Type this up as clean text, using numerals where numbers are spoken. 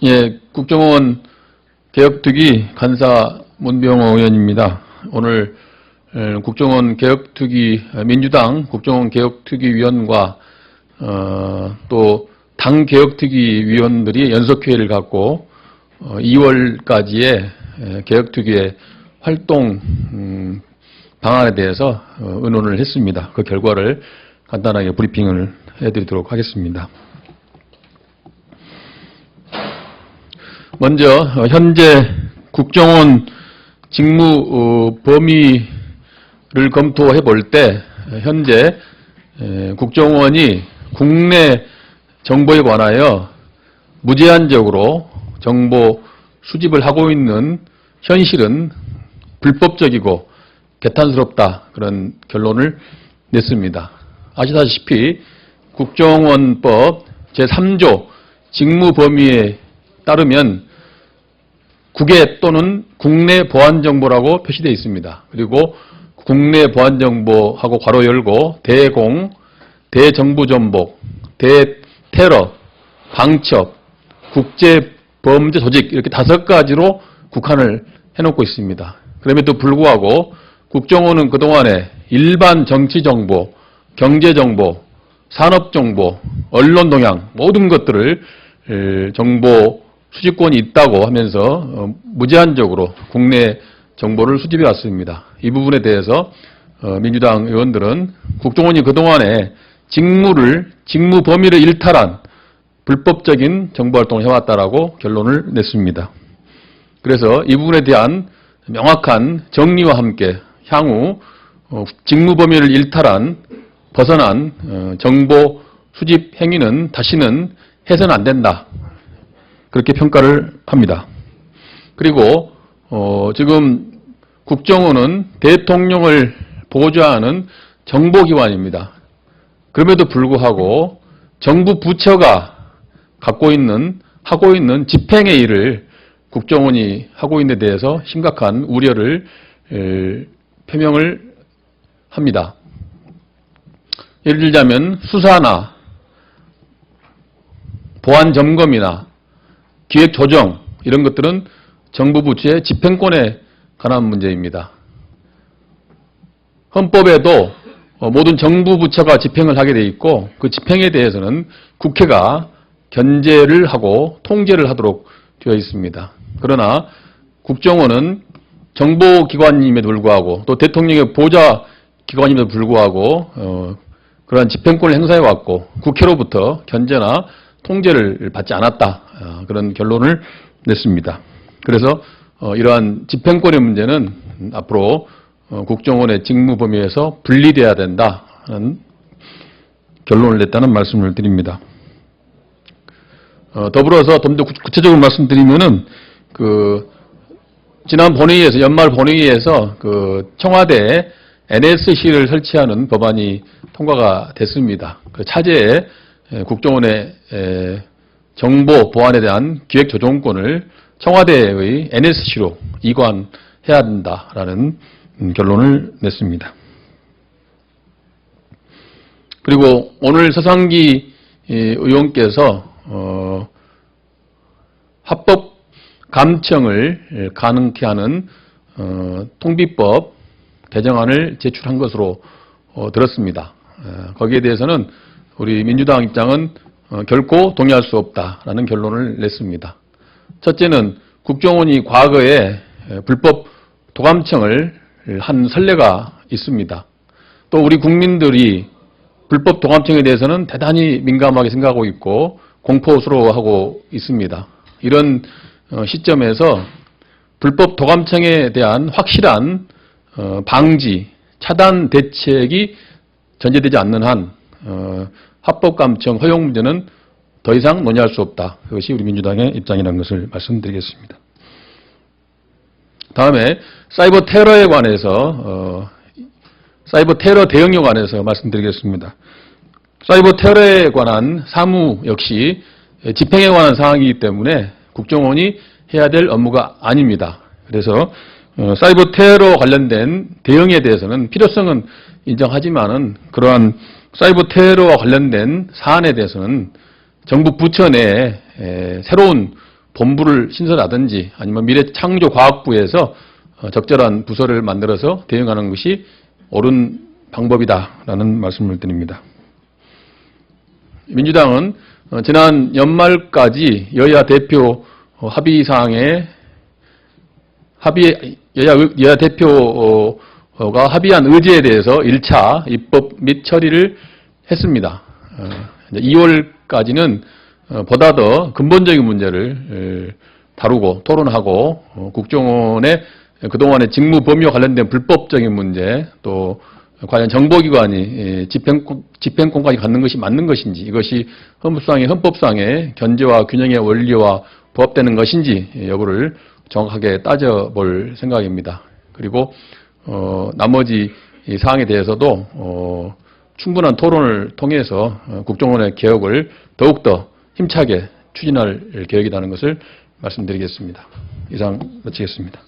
예, 국정원 개혁특위 간사 문병호 의원입니다. 오늘 국정원 개혁특위 민주당 국정원 개혁특위위원과 또 당 개혁특위 위원들이 연석회의를 갖고 2월까지의 개혁특위의 활동 방안에 대해서 의논을 했습니다. 그 결과를 간단하게 브리핑을 해드리도록 하겠습니다. 먼저 현재 국정원 직무 범위를 검토해 볼 때 현재 국정원이 국내 정보에 관하여 무제한적으로 정보 수집을 하고 있는 현실은 불법적이고 개탄스럽다, 그런 결론을 냈습니다. 아시다시피 국정원법 제3조 직무 범위에 따르면 국외 또는 국내 보안정보라고 표시되어 있습니다. 그리고 국내 보안정보하고 괄호 열고 대공, 대정부전복, 대테러, 방첩, 국제범죄 조직, 이렇게 5가지로 국한을 해놓고 있습니다. 그럼에도 불구하고 국정원은 그동안에 일반 정치정보, 경제정보, 산업정보, 언론동향 모든 것들을 정보 수집권이 있다고 하면서 무제한적으로 국내 정보를 수집해 왔습니다. 이 부분에 대해서 민주당 의원들은 국정원이 그동안에 직무 범위를 일탈한 불법적인 정보활동을 해왔다라고 결론을 냈습니다. 그래서 이 부분에 대한 명확한 정리와 함께 향후 직무 범위를 일탈한 벗어난 정보 수집 행위는 다시는 해서는 안 된다, 그렇게 평가를 합니다. 그리고 지금 국정원은 대통령을 보좌하는 정보기관입니다. 그럼에도 불구하고 정부 부처가 하고 있는 집행의 일을 국정원이 하고 있는 데 대해서 심각한 우려를 표명을 합니다. 예를 들자면 수사나 보안 점검이나 기획 조정, 이런 것들은 정부 부처의 집행권에 관한 문제입니다. 헌법에도 모든 정부 부처가 집행을 하게 돼 있고 그 집행에 대해서는 국회가 견제를 하고 통제를 하도록 되어 있습니다. 그러나 국정원은 정보기관임에도 불구하고 또 대통령의 보좌기관임에도 불구하고 그러한 집행권을 행사해 왔고 국회로부터 견제나 통제를 받지 않았다, 그런 결론을 냈습니다. 그래서 이러한 집행권의 문제는 앞으로 국정원의 직무 범위에서 분리돼야 된다는 결론을 냈다는 말씀을 드립니다. 더불어서 좀 더 구체적으로 말씀드리면은 지난 본회의에서, 연말 본회의에서 청와대에 NSC를 설치하는 법안이 통과가 됐습니다. 그 차제에 국정원의 정보 보안에 대한 기획 조정권을 청와대의 NSC로 이관해야 된다라는 결론을 냈습니다. 그리고 오늘 서상기 의원께서 합법 감청을 가능케 하는 통비법 개정안을 제출한 것으로 들었습니다. 거기에 대해서는 우리 민주당 입장은 결코 동의할 수 없다라는 결론을 냈습니다. 첫째는 국정원이 과거에 불법 도감청을 한 선례가 있습니다. 또 우리 국민들이 불법 도감청에 대해서는 대단히 민감하게 생각하고 있고 공포스러워하고 있습니다. 이런 시점에서 불법 도감청에 대한 확실한 방지, 차단 대책이 전제되지 않는 한 합법감청 허용 문제는 더 이상 논의할 수 없다. 그것이 우리 민주당의 입장이라는 것을 말씀드리겠습니다. 다음에 사이버 테러에 관해서 사이버 테러 대응에 관해서 말씀드리겠습니다. 사이버 테러에 관한 사무 역시 집행에 관한 사항이기 때문에 국정원이 해야 될 업무가 아닙니다. 그래서 사이버 테러 관련된 대응에 대해서는 필요성은 인정하지만은 그러한 사이버 테러와 관련된 사안에 대해서는 정부 부처 내에 새로운 본부를 신설하든지 아니면 미래창조과학부에서 적절한 부서를 만들어서 대응하는 것이 옳은 방법이다라는 말씀을 드립니다. 민주당은 지난 연말까지 여야 대표 합의사항에 여야 대표가 합의한 의제에 대해서 1차 입법 및 처리를 했습니다. 2월까지는 보다 더 근본적인 문제를 다루고 토론하고 국정원의 그동안의 직무 범위와 관련된 불법적인 문제, 또 과연 정보기관이 집행권까지 갖는 것이 맞는 것인지, 이것이 헌법상의 견제와 균형의 원리와 부합되는 것인지 여부를 정확하게 따져볼 생각입니다. 그리고 나머지 이 사항에 대해서도 충분한 토론을 통해서 국정원의 개혁을 더욱더 힘차게 추진할 계획이라는 것을 말씀드리겠습니다. 이상 마치겠습니다.